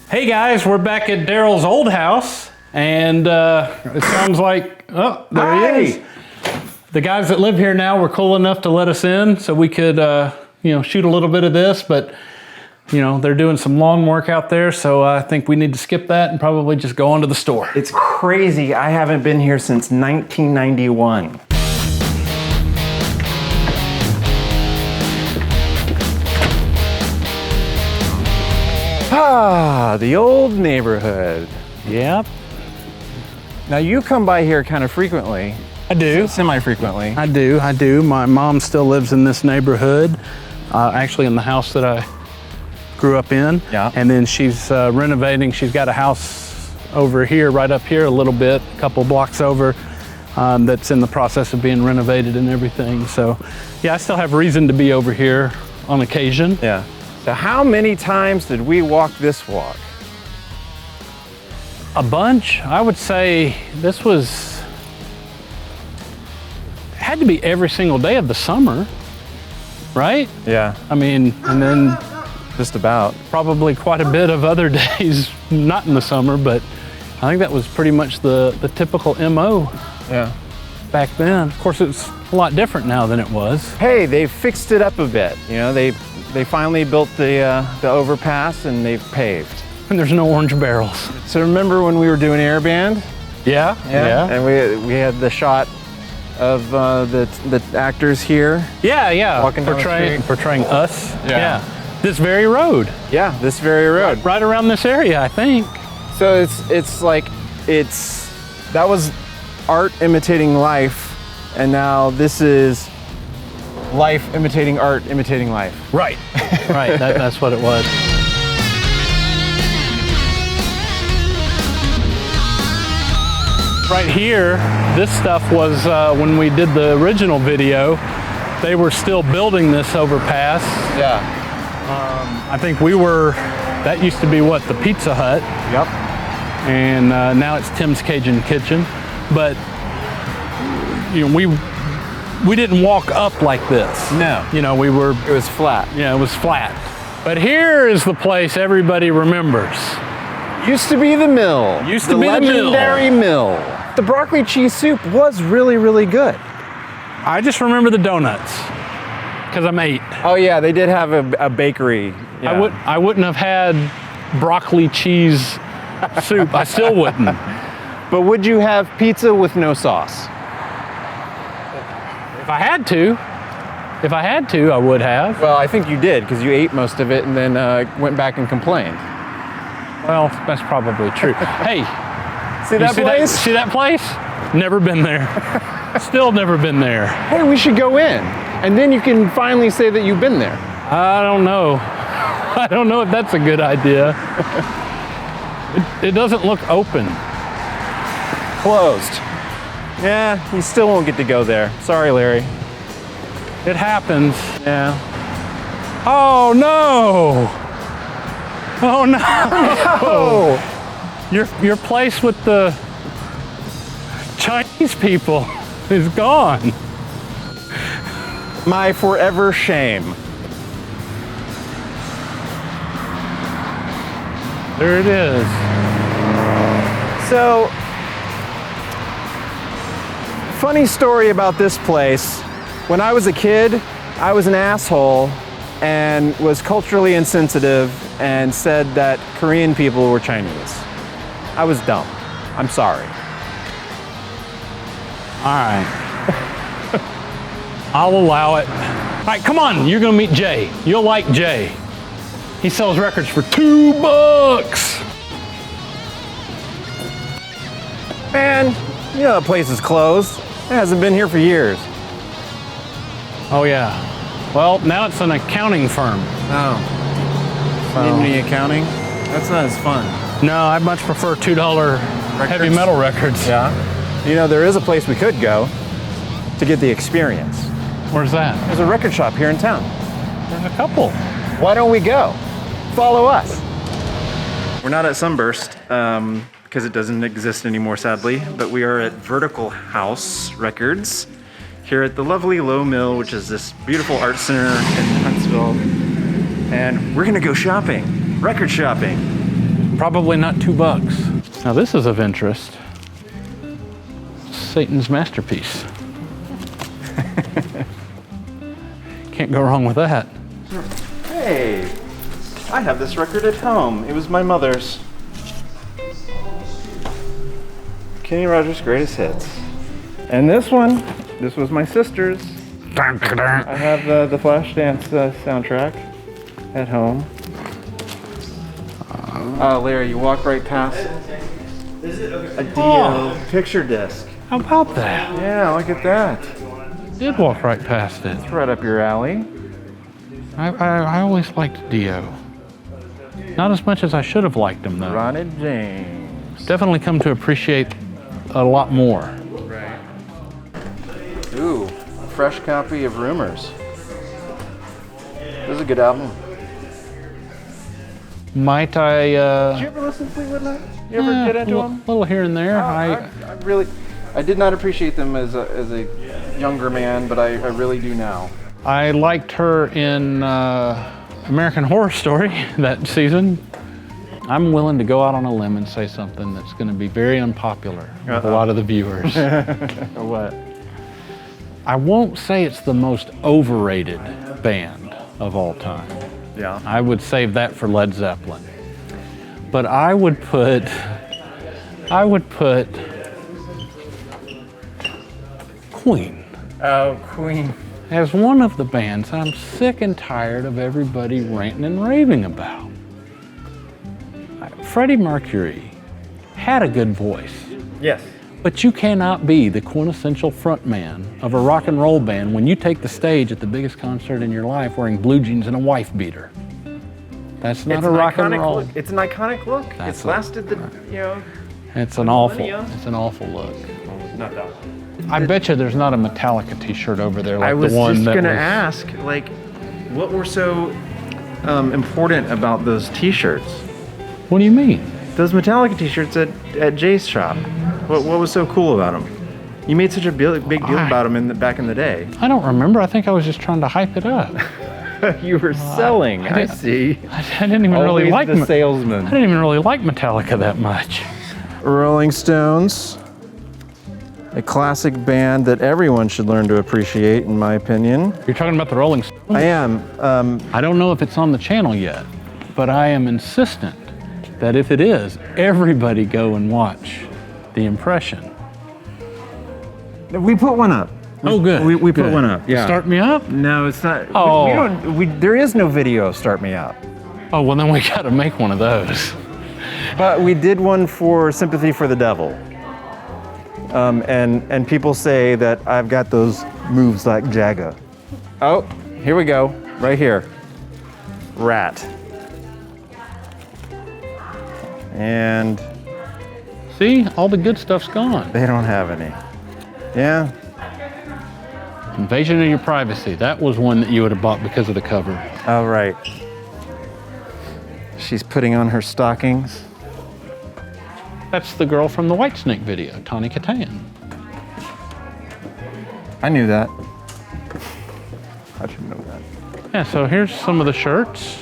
Hey guys, we're back at Darrell's old house, and it sounds like, oh, there he is. The guys that live here now were cool enough to let us in so we could, shoot a little bit of this, but they're doing some lawn work out there, so I think we need to skip that and probably just go on to the store. It's crazy. I haven't been here since 1991. Ah, the old neighborhood. Yep. Now you come by here kind of frequently. I do. Semi-frequently. I do. My mom still lives in this neighborhood, actually in the house that I grew up in. Yeah. And then she's renovating. She's got a house over here, right up here a little bit, a couple blocks over, that's in the process of being renovated and everything. So yeah, I still have reason to be over here on occasion. Yeah. So how many times did we walk this walk? A bunch. I would say this had to be every single day of the summer, right? Yeah. I mean, and then Just about. probably quite a bit of other days, not in the summer, but I think that was pretty much the typical MO Yeah. back then. Of course, it's a lot different now than it was. Hey, they fixed it up a bit. They finally built the overpass and they've paved. And there's no orange barrels. So remember when we were doing air band? Yeah. And we had the shot of the actors here. Yeah. Walking down the street. Portraying us. Yeah. This very road. Yeah, this very road. Right around this area, I think. So that was art imitating life, and now this is life imitating art imitating life. Right. Right. That's what it was. Right here, this stuff was when we did the original video, they were still building this overpass. Yeah. I think that used to be what, the Pizza Hut, Yep. and now it's Tim's Cajun Kitchen. But we didn't walk up like this. No. It was flat. Yeah, it was flat. But here is the place everybody remembers. Used to be the mill. Used to be the mill. legendary mill. The broccoli cheese soup was really, really good. I just remember the donuts, because I'm 8. Oh yeah, they did have a bakery. Yeah. I wouldn't have had broccoli cheese soup. I still wouldn't. But would you have pizza with no sauce? If I had to, I would have. Well, I think you did, because you ate most of it and then went back and complained. Well, that's probably true. Hey, See that place? See that place? Never been there. Still never been there. Hey, we should go in, and then you can finally say that you've been there. I don't know. I don't know if that's a good idea. It doesn't look open. Closed. Yeah, you still won't get to go there. Sorry, Larry. It happens. Yeah. Oh no! Oh no! Oh! Your place with the Chinese people is gone. My forever shame. There it is. So, funny story about this place. When I was a kid, I was an asshole and was culturally insensitive and said that Korean people were Chinese. I was dumb. I'm sorry. All right. I'll allow it. All right, come on. You're going to meet Jay. You'll like Jay. He sells records for $2. Man, the place is closed. It hasn't been here for years. Oh, yeah. Well, now it's an accounting firm. Oh. So, Need any accounting? That's not as fun. no, I much prefer $2 heavy metal records. Yeah. There is a place we could go to get the experience. Where's that? There's a record shop here in town. There's a couple. Why don't we go? Follow us. We're not at Sunburst because it doesn't exist anymore, sadly, but we are at Vertical House Records here at the lovely Low Mill, which is this beautiful art center in Huntsville. And we're gonna go shopping, record shopping. Probably not $2. Now this is of interest. Satan's masterpiece. Can't go wrong with that. Hey, I have this record at home. It was my mother's. Kenny Rogers' Greatest Hits. And this was my sister's. I have the Flashdance soundtrack at home. Larry, you walk right past a Dio picture disc. How about that? Yeah, look at that. Did walk right past it. It's right up your alley. I always liked Dio. Not as much as I should have liked him, though. Ronnie James. Definitely come to appreciate a lot more. Right. Ooh, fresh copy of Rumors. This is a good album. Might I? Did you ever listen to Fleetwood Mac? You ever get into them? A little here and there. I did not appreciate them as a younger man, but I really do now. I liked her in American Horror Story that season. I'm willing to go out on a limb and say something that's going to be very unpopular with a lot of the viewers. What? I won't say it's the most overrated band of all time. Yeah. I would save that for Led Zeppelin. But I would put Queen. Oh, Queen. As one of the bands I'm sick and tired of everybody ranting and raving about. Freddie Mercury had a good voice. Yes. But you cannot be the quintessential frontman of a rock and roll band when you take the stage at the biggest concert in your life wearing blue jeans and a wife beater. That's not a rock and roll. It's an iconic look. It's lasted It's an awful look. Not that. I bet you there's not a Metallica t-shirt over there like I was the one just that gonna was... ask, what were so important about those t-shirts? What do you mean? Those Metallica t-shirts at Jay's shop. What was so cool about them? You made such a big deal about them back in the day. I don't remember. I think I was just trying to hype it up. You were selling. I see. I didn't even really like the salesman. I didn't even really like Metallica that much. Rolling Stones, a classic band that everyone should learn to appreciate, in my opinion. You're talking about the Rolling Stones? I am. I don't know if it's on the channel yet, but I am insistent that if it is, everybody go and watch The Impression. We put one up. Oh, good. We put Good. one up. Yeah. Start Me Up? No, it's not. Oh. There is no video of Start Me Up. Oh, well, then we got to make one of those. But we did one for Sympathy for the Devil. And people say that I've got those moves like Jagger. Oh, here we go. Right here. Rat. And See, all the good stuff's gone. they don't have any. Yeah. Invasion of Your Privacy. That was one that you would have bought because of the cover. All right. She's putting on her stockings. That's the girl from the Whitesnake video, Tawny Kitaen. I knew that. I didn't know that. Yeah, so here's some of the shirts.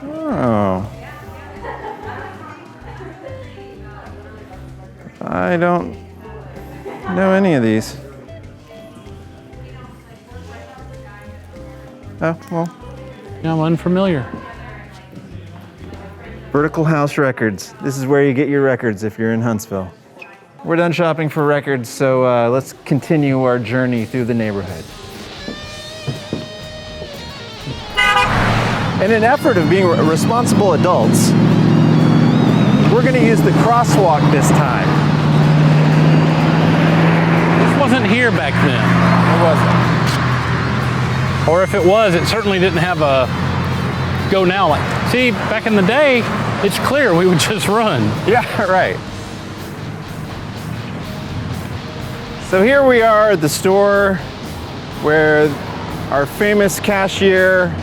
Oh. I don't know any of these. Oh, well. Yeah, I'm unfamiliar. Vertical House Records. This is where you get your records if you're in Huntsville. We're done shopping for records, so let's continue our journey through the neighborhood. In an effort of being responsible adults, we're going to use the crosswalk this time. This wasn't here back then. It wasn't. Or if it was, it certainly didn't have a go now. Like, see, back in the day, it's clear we would just run. Yeah, right. So here we are at the store where our famous cashier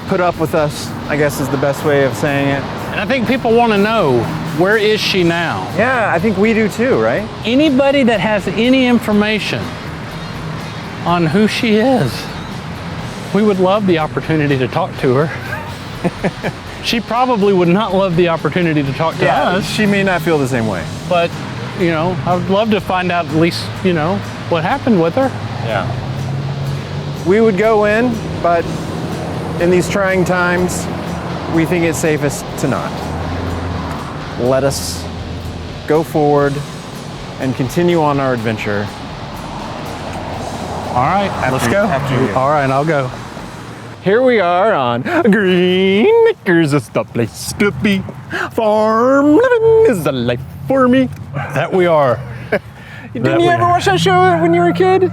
put up with us, I guess is the best way of saying it. And I think people want to know, where is she now? Yeah, I think we do too, right? Anybody that has any information on who she is, we would love the opportunity to talk to her. She probably would not love the opportunity to talk to us, she may not feel the same way. but, you know, I would love to find out at least, you know, what happened with her. Yeah. We would go in, but in these trying times, we think it's safest to not. Let us go forward and continue on our adventure. All right, let's go. All right, I'll go. Here we are on Green Acres, is the place to be. Farm living is the life for me. That we are. Didn't you ever watch that show when you were a kid?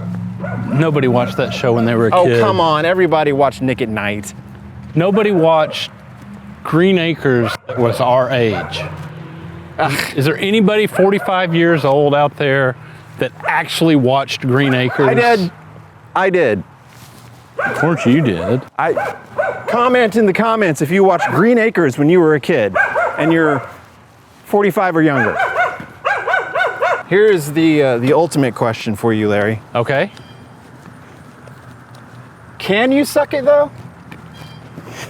Nobody watched that show when they were a Oh, kid. come on. Everybody watched Nick at Night. Nobody watched Green Acres that was our age. Is there anybody 45 years old out there that actually watched Green Acres? I did. Of course you did. Comment in the comments if you watched Green Acres when you were a kid and you're 45 or younger. Here's the ultimate question for you, Larry. Okay. Can you suck it though?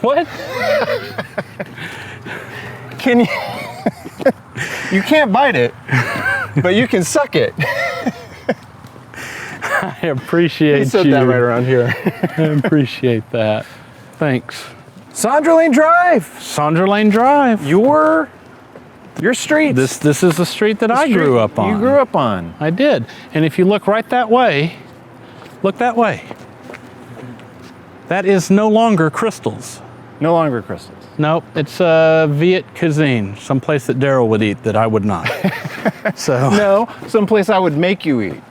What? Can you? You can't bite it, but you can suck it. I appreciate You said that right around here. I appreciate that. Thanks. Sandra Lane Drive. Sandra Lane Drive. Your street. This is the street that I grew up on. You grew up on. I did. And if you look right that way, look that way. That is no longer Crystal's. No longer Crystal's. Nope, it's Viet Cuisine, someplace that Darrell would eat that I would not. So No, someplace I would make you eat.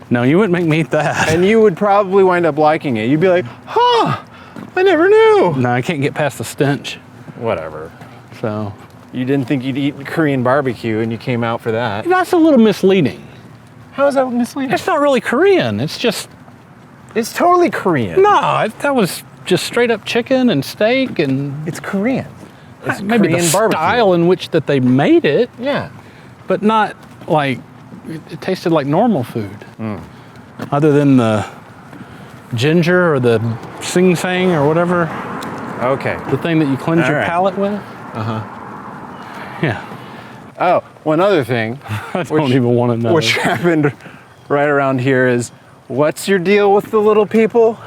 no, you wouldn't make me eat that. And you would probably wind up liking it. You'd be like, huh, I never knew. No, I can't get past the stench. Whatever. So You didn't think you'd eat Korean barbecue and you came out for that. that's a little misleading. How is that misleading? It's not really Korean. It's just It's totally Korean. no. That was just straight up chicken and steak and It's Korean. It's maybe Korean the barbecue. style in which that they made it, Yeah. but not like it tasted like normal food. Other than the ginger or the sing sang or whatever, Okay. the thing that you cleanse All your right. palate with. Yeah, Oh, one other thing, I don't even want to know. which happened right around here is, what's your deal with the little people?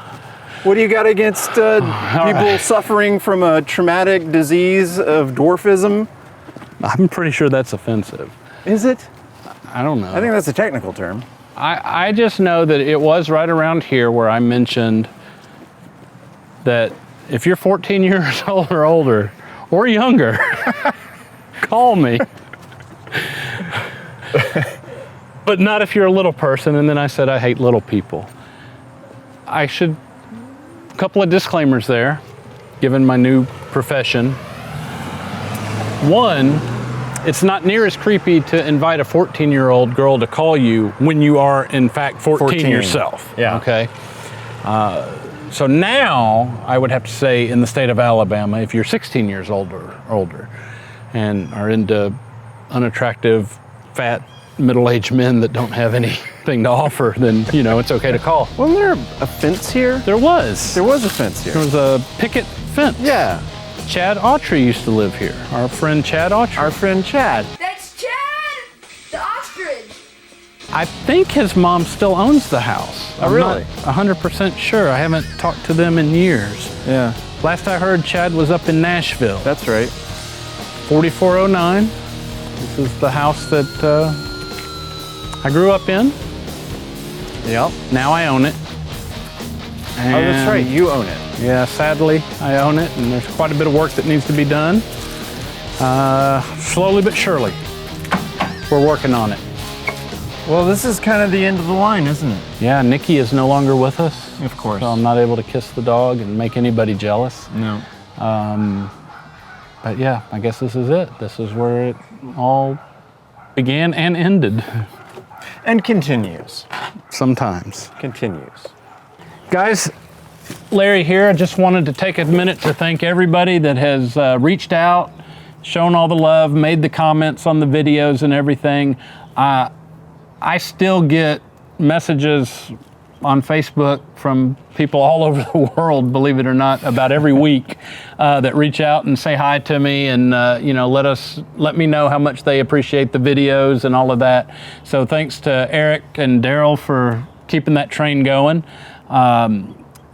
What do you got against people right. suffering from a traumatic disease of dwarfism? I'm pretty sure that's offensive. Is it? I don't know. I think that's a technical term. I just know that it was right around here where I mentioned that if you're 14 years old or older or younger, call me. But not if you're a little person. And then I said I hate little people. A couple of disclaimers there, given my new profession. One, it's not near as creepy to invite a 14-year-old girl to call you when you are, in fact, 14 yourself. Yeah. Okay. So now, I would have to say, in the state of Alabama, if you're 16 years old or older and are into unattractive, fat, middle-aged men that don't have anything to offer, then, you know, it's okay to call. Wasn't there a fence here? There was. There was a fence here. There was a picket fence. Yeah. Chad Autry used to live here. Our friend Chad Autry. Our friend Chad. That's Chad! The ostrich! I think his mom still owns the house. Oh, really? I'm not 100% sure. I haven't talked to them in years. Yeah. Last I heard, Chad was up in Nashville. That's right. 4409. This is the house that I grew up in. Yep. Now I own it. Oh, that's right. You own it. Yeah, sadly, I own it, and there's quite a bit of work that needs to be done. Slowly but surely, we're working on it. Well, this is kind of the end of the line, isn't it? Yeah, Nikki is no longer with us. Of course. So I'm not able to kiss the dog and make anybody jealous. No. But yeah, I guess this is it. This is where it all began and ended. And continues. Sometimes. Continues. Guys, Larry here. I just wanted to take a minute to thank everybody that has reached out, shown all the love, made the comments on the videos and everything. I still get messages on Facebook from people all over the world, believe it or not, about every week that reach out and say hi to me and let me know how much they appreciate the videos and all of that. So thanks to Eric and Darrell for keeping that train going. A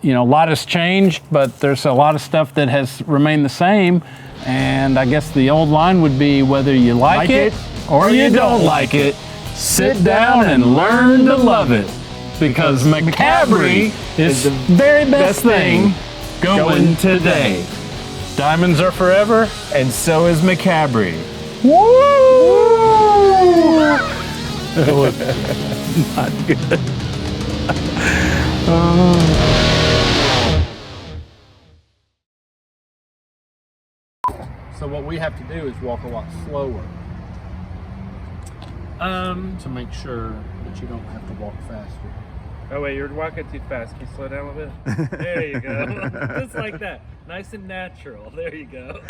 lot has changed, but there's a lot of stuff that has remained the same. And I guess the old line would be, whether you like it or you don't like it, sit down and learn to love it. Because McCabery is the very best thing going today. Diamonds are forever, And so is McCabery. woo! That was not good. So what we have to do is walk a lot slower to make sure that you don't have to walk faster. Oh wait, you're walking too fast. Can you slow down a bit? There you go. Just like that. Nice and natural. There you go.